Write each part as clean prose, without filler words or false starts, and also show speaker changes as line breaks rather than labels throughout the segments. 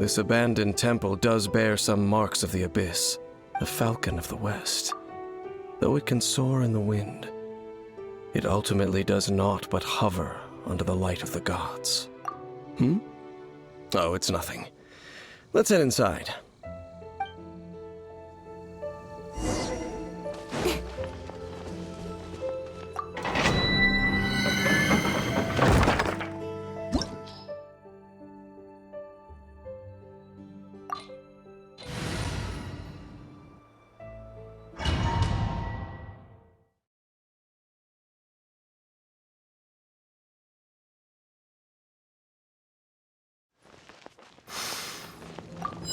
This abandoned temple does bear some marks of the abyss, a falcon of the west. Though it can soar in the wind, it ultimately does naught but hover under the light of the gods. Oh, it's nothing. Let's head inside.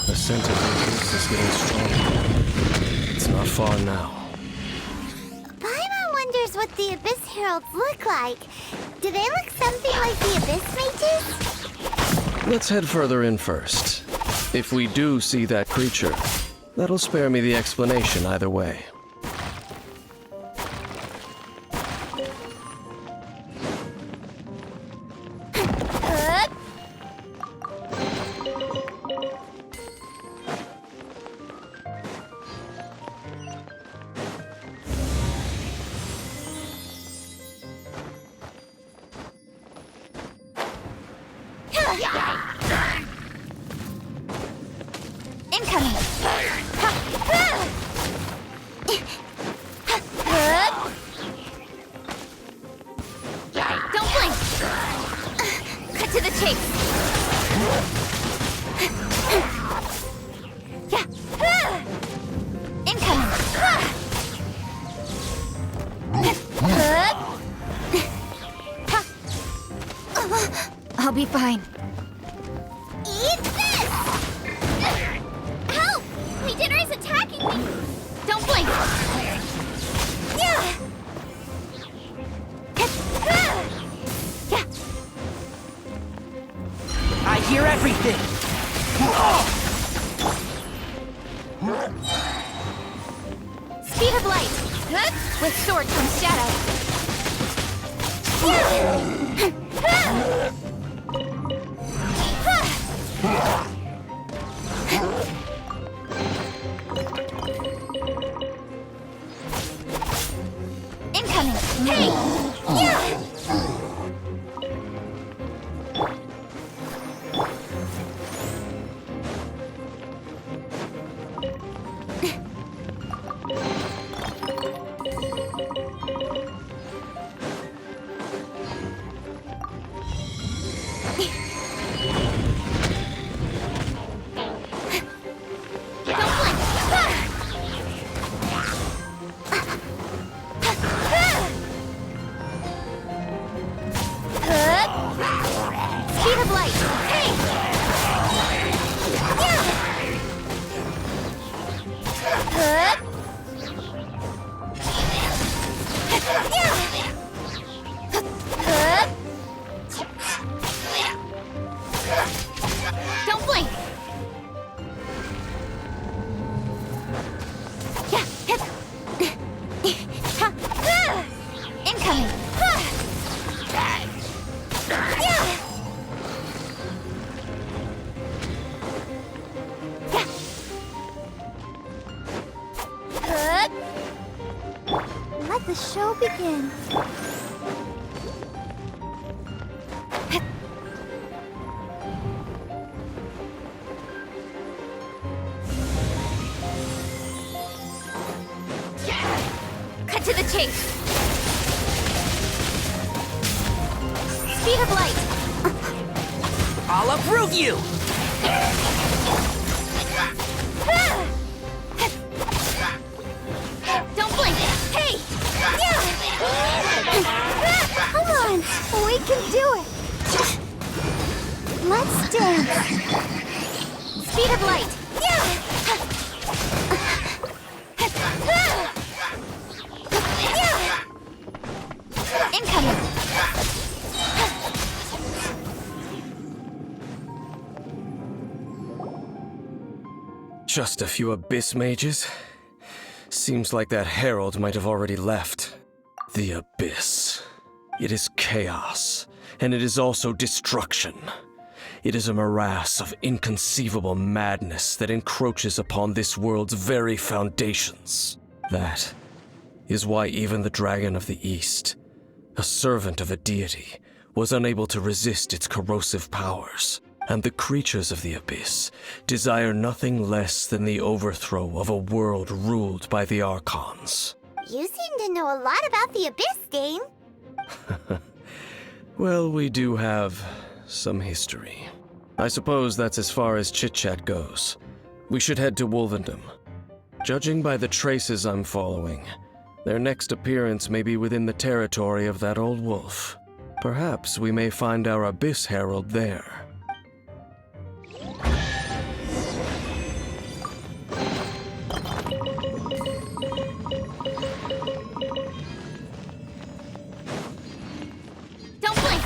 The scent of the abyss is getting stronger. It's not far now.
Paimon wonders what the Abyss Heralds look like. Do they look something like the Abyss Mages?
Let's head further in first. If we do see that creature, that'll spare me the explanation either way.
Incoming! Don't blink! Cut to the chase! Incoming! I'll be fine. Eat this! Help! My dinner is attacking me! Don't blink!
I hear everything!
Speed of light! With sword comes shadow! Incoming! Hey! Speed of light! Hey! Don't blink! Incoming! Let the show begin. Cut to the chase. Speed of light.
I'll approve you!
Don't blink! Hey! Come on! We can do it! Let's dance! Speed of light! Incoming!
Just a few abyss mages? Seems like that herald might have already left. The abyss. It is chaos, and it is also destruction. It is a morass of inconceivable madness that encroaches upon this world's very foundations. That is why even the Dragon of the East, a servant of a deity, was unable to resist its corrosive powers. And the creatures of the Abyss desire nothing less than the overthrow of a world ruled by the Archons.
You seem to know a lot about the Abyss, Dane.
Well, we do have some history. I suppose that's as far as chit-chat goes. We should head to Wolvendom. Judging by the traces I'm following, their next appearance may be within the territory of that old wolf. Perhaps we may find our Abyss Herald there.
Don't blink!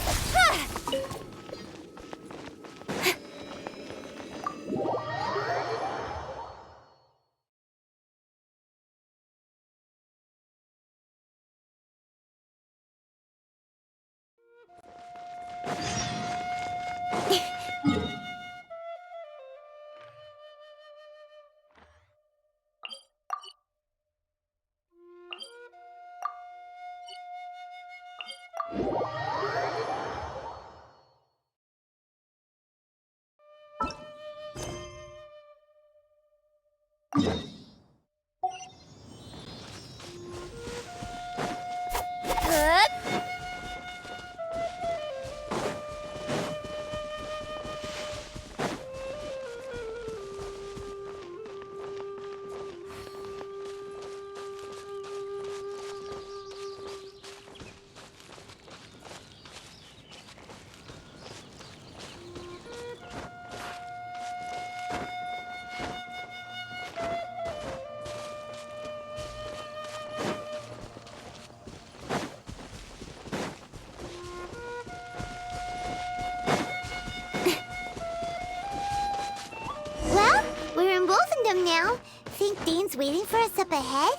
Well, we're in Wolfendom now. Think Dane's waiting for us up ahead?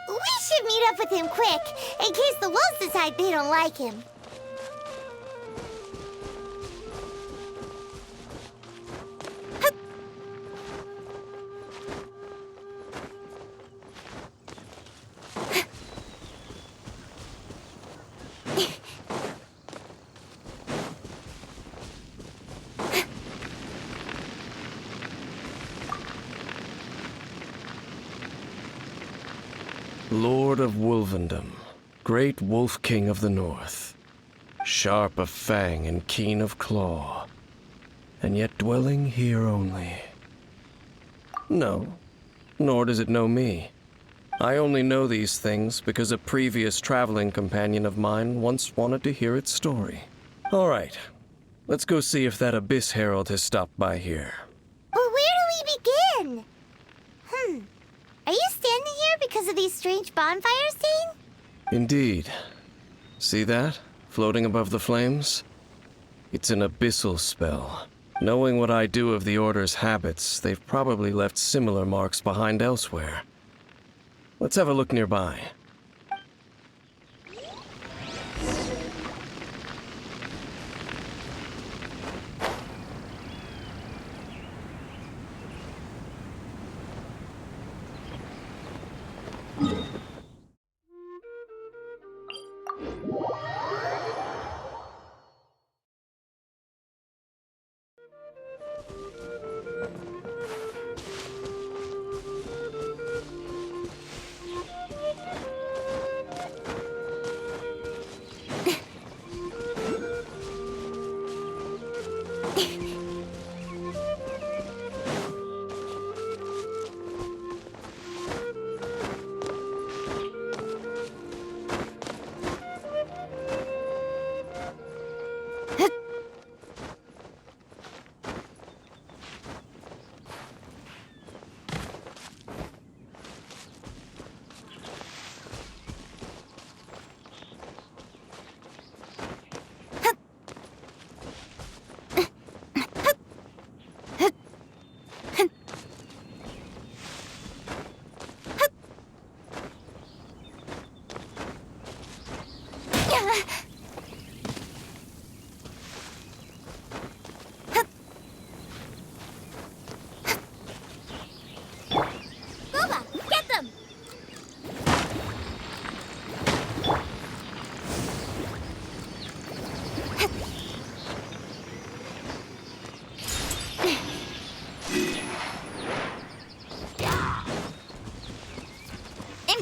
We should meet up with him quick, in case the wolves decide they don't like him.
Lord of Wolvendom, great Wolf King of the North, sharp of fang and keen of claw, and yet dwelling here only. No, nor does it know me. I only know these things because a previous traveling companion of mine once wanted to hear its story. All right, let's go see if that Abyss Herald has stopped by here.
Well, where do we begin? Are you standing here because of these strange bonfires, Dane?
Indeed. See that, floating above the flames? It's an abyssal spell. Knowing what I do of the Order's habits, they've probably left similar marks behind elsewhere. Let's have a look nearby.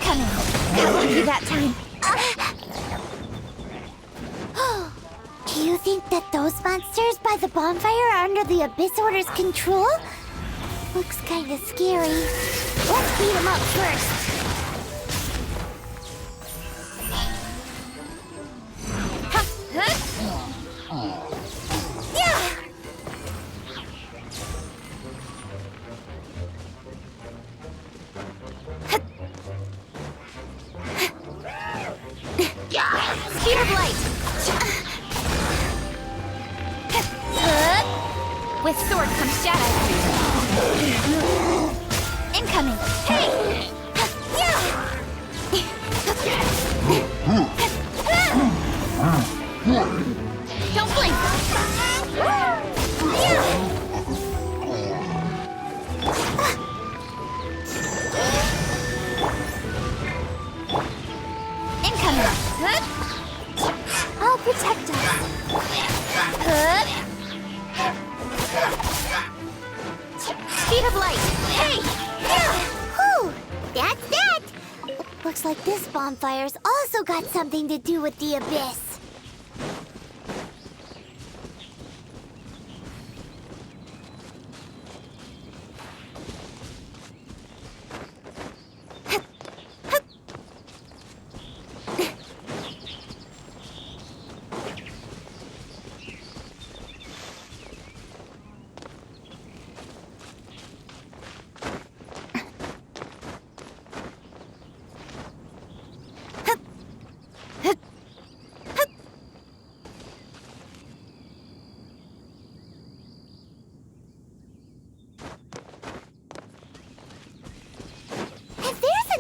Incoming! Got lucky that time. Do you think that those monsters by the bonfire are under the Abyss Order's control? Looks kinda scary. Let's beat them up first. Speed of light! With sword comes shadow. Incoming! Hey! Don't blink! Incoming! I'll protect us. Speed of light! Hey! Whew! That's that! Looks like this bonfire's also got something to do with the Abyss.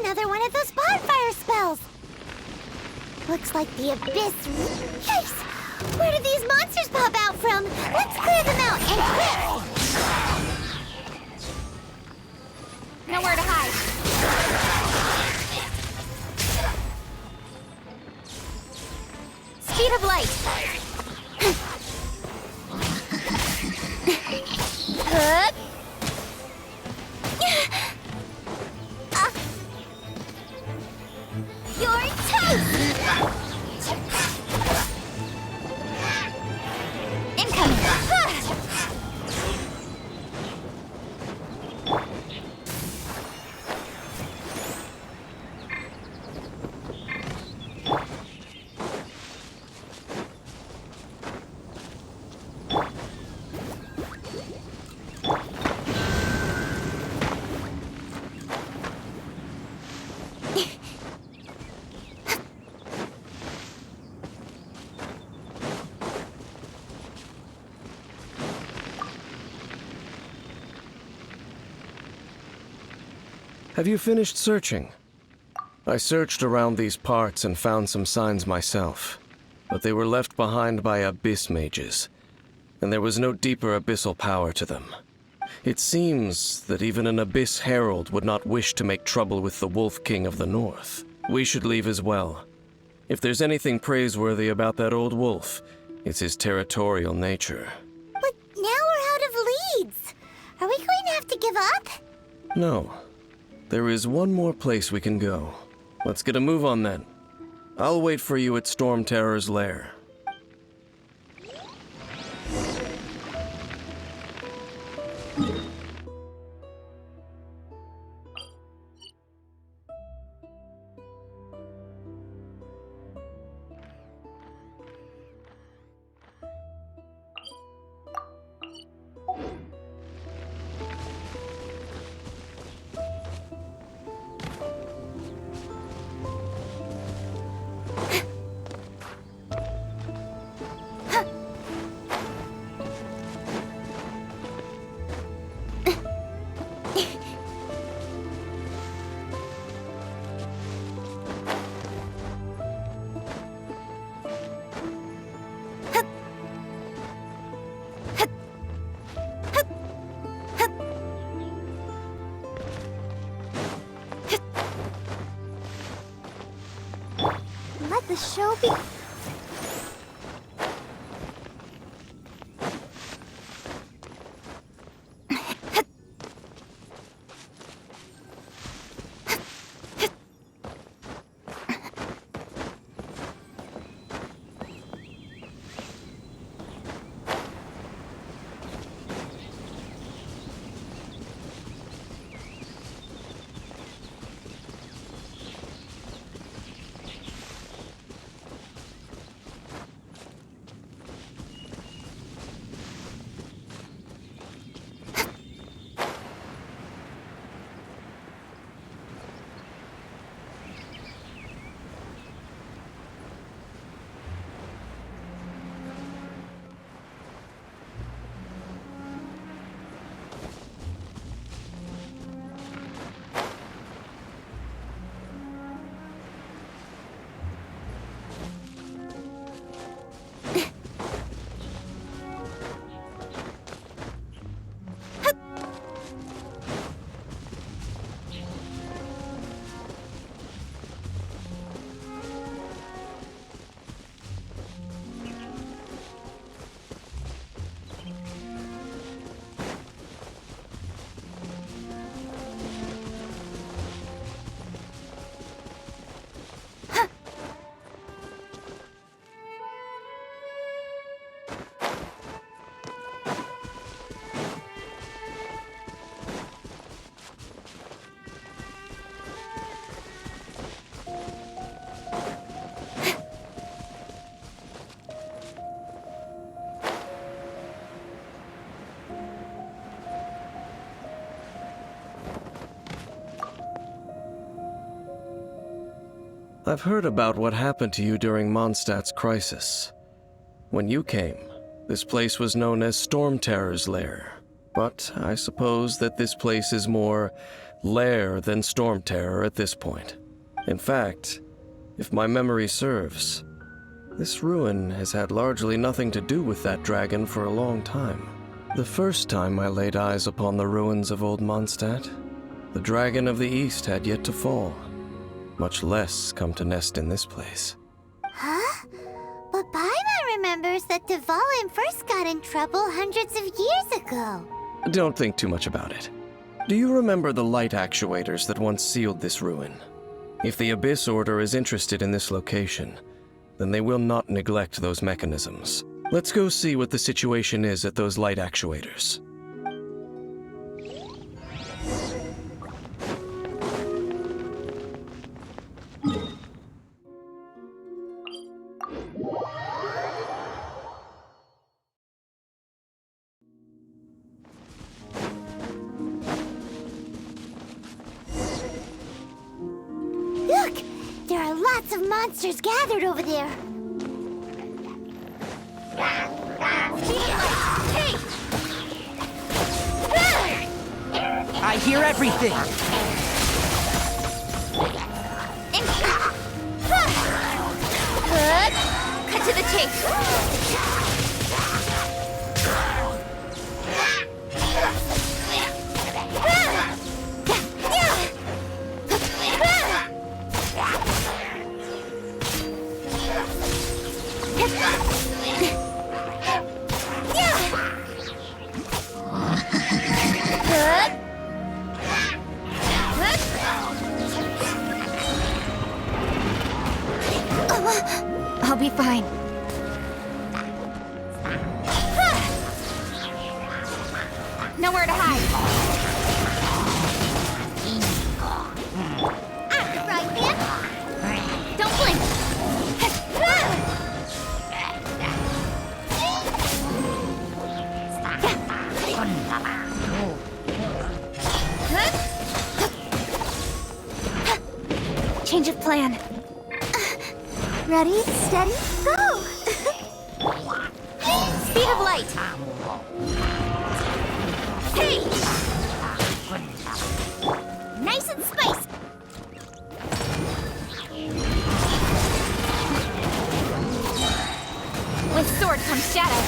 Another one of those bonfire spells! Looks like the Abyss... Yikes! Where did these monsters pop out from? Let's clear them out, and quick! Nowhere to hide. Speed of light! Your toast! Incoming!
Have you finished searching? I searched around these parts and found some signs myself, but they were left behind by Abyss mages, and there was no deeper abyssal power to them. It seems that even an Abyss Herald would not wish to make trouble with the Wolf King of the North. We should leave as well. If there's anything praiseworthy about that old wolf, it's his territorial nature.
But now we're out of leads. Are we going to have to give up?
No. There is one more place we can go. Let's get a move on then. I'll wait for you at Storm Terror's lair.
Let the show be...
I've heard about what happened to you during Mondstadt's crisis. When you came, this place was known as Storm Terror's Lair. But I suppose that this place is more lair than Storm Terror at this point. In fact, if my memory serves, this ruin has had largely nothing to do with that dragon for a long time. The first time I laid eyes upon the ruins of old Mondstadt, the dragon of the East had yet to fall, much less come to nest in this place.
Huh? But Paimon remembers that Dvalin first got in trouble hundreds of years ago.
Don't think too much about it. Do you remember the light actuators that once sealed this ruin? If the Abyss Order is interested in this location, then they will not neglect those mechanisms. Let's go see what the situation is at those light actuators.
Look! There are lots of monsters gathered over there. Hey!
I hear everything!
Good. Cut to the chase.
I'll be fine. Nowhere to hide.
Out the frying pan.
Don't blink. Change of plan.
Ready, steady, go!
Speed of light.
Hey! Nice and spicy!
With sword comes shadow.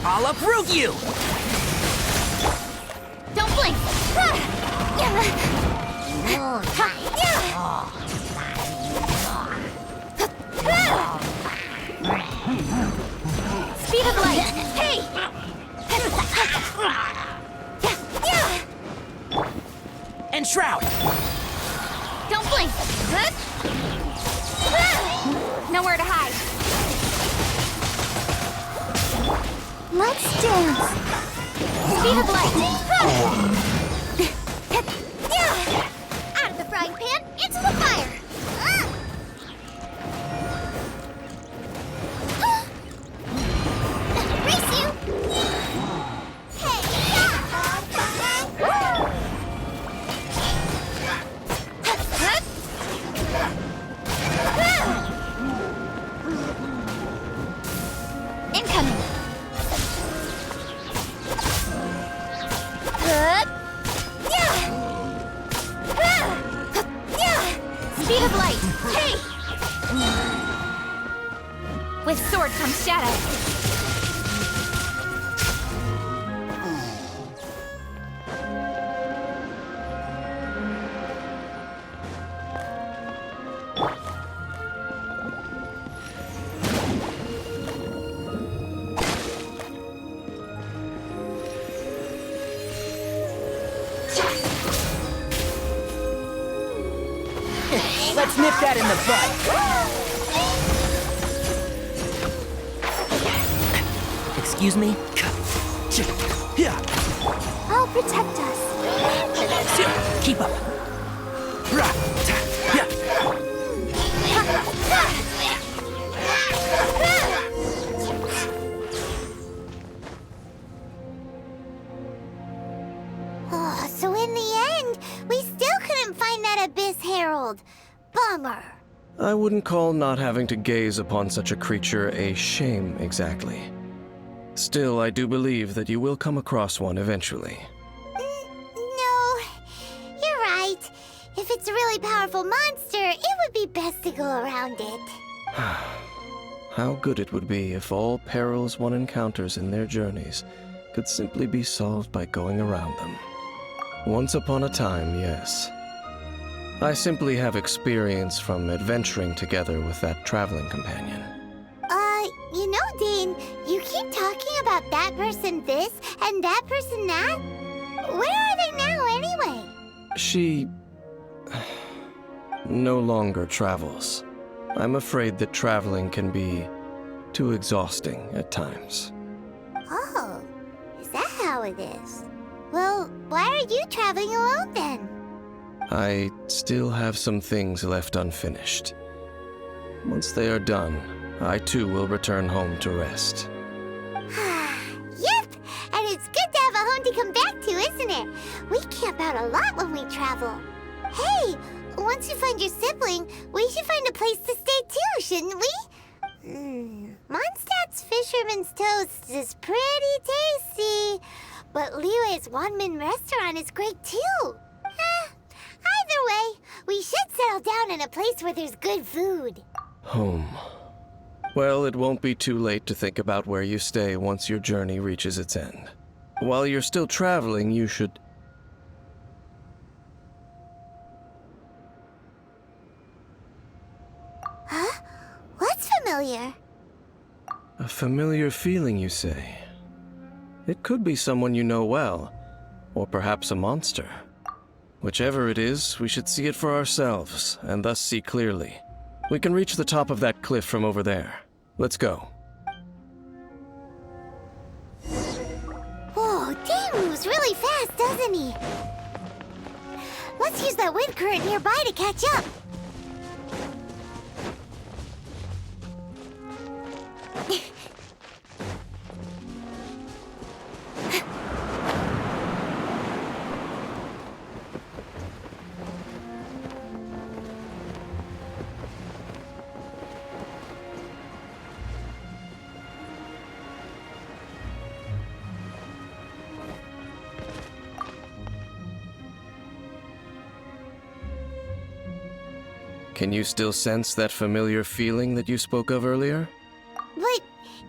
I'll uproot you!
Don't blink. Speed of light. Hey!
Enshroud!
Don't blink. Nowhere to hide.
Let's dance!
Speed of light.
Out of the frying pan, into the fire! Race you! Hey!
Incoming.
Good!
Speed of light. Hey! With sword comes shadow.
Let's nip that in the bud! Excuse me?
I'll protect us.
Keep up!
Oh, so in the end, we still couldn't find that Abyss Herald. world. Bummer.
I wouldn't call not having to gaze upon such a creature a shame exactly. Still, I do believe that you will come across one eventually.
No, you're right. If it's a really powerful monster, it would be best to go around it.
How good it would be if all perils one encounters in their journeys could simply be solved by going around them. Once upon a time, yes. I simply have experience from adventuring together with that traveling companion.
You know, Dane, you keep talking about that person this and that person that. Where are they now, anyway?
She no longer travels. I'm afraid that traveling can be too exhausting at times.
Oh, is that how it is? Well, why are you traveling alone then?
I still have some things left unfinished. Once they are done, I too will return home to rest.
Yep, and it's good to have a home to come back to, isn't it? We camp out a lot when we travel. Hey, once you find your sibling, we should find a place to stay too, shouldn't we? Mondstadt's Fisherman's Toast is pretty tasty, but Liyue's one-man restaurant is great too. Either way, we should settle down in a place where there's good food.
Home. Well, it won't be too late to think about where you stay once your journey reaches its end. While you're still traveling, you should...
Huh? What's familiar?
A familiar feeling, you say? It could be someone you know well, or perhaps a monster. Whichever it is, we should see it for ourselves, and thus see clearly. We can reach the top of that cliff from over there. Let's go.
Whoa, Dane moves really fast, doesn't he? Let's use that wind current nearby to catch up.
Can you still sense that familiar feeling that you spoke of earlier?
But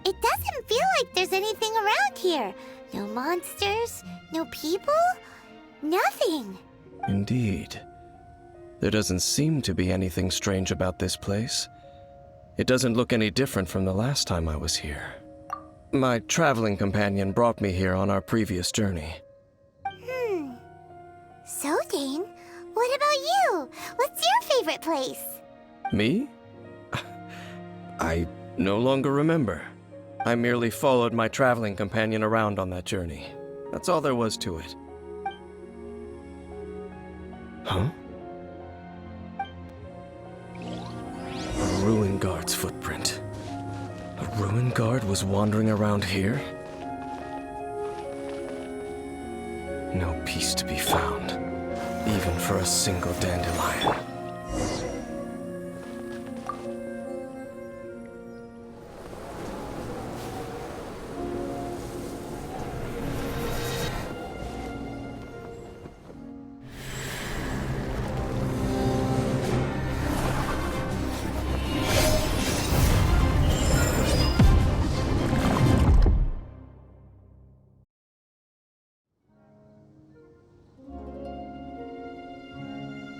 it doesn't feel like there's anything around here. No monsters, no people, nothing.
Indeed. There doesn't seem to be anything strange about this place. It doesn't look any different from the last time I was here. My traveling companion brought me here on our previous journey.
So, Dane, what about you? What's your favorite place?
Me? I no longer remember. I merely followed my traveling companion around on that journey. That's all there was to it. Huh? A ruin guard's footprint. A ruin guard was wandering around here? No peace to be found, even for a single dandelion.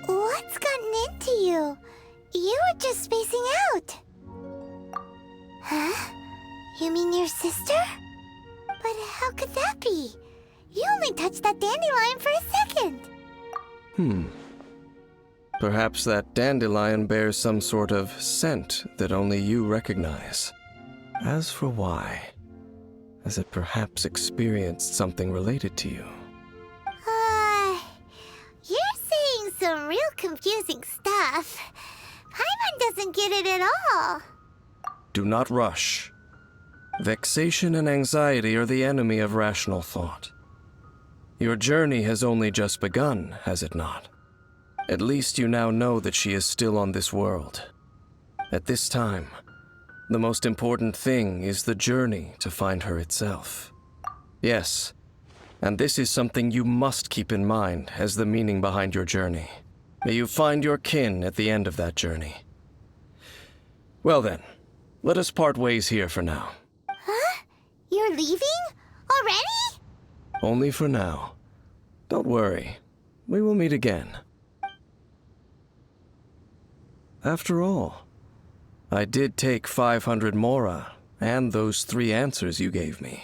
What's gotten into you? You were just spacing out. Huh? You mean your sister? But how could that be? You only touched that dandelion for a second.
Perhaps that dandelion bears some sort of scent that only you recognize. As for why, has it perhaps experienced something related to you?
You're saying some real confusing stuff. Paimon doesn't get it at all.
Do not rush. Vexation and anxiety are the enemy of rational thought. Your journey has only just begun, has it not? At least you now know that she is still on this world. At this time, the most important thing is the journey to find her itself. Yes, and this is something you must keep in mind as the meaning behind your journey. May you find your kin at the end of that journey. Well then, let us part ways here for now.
Huh? You're leaving? Already?
Only for now. Don't worry, we will meet again. After all, I did take 500 mora and those 3 answers you gave me.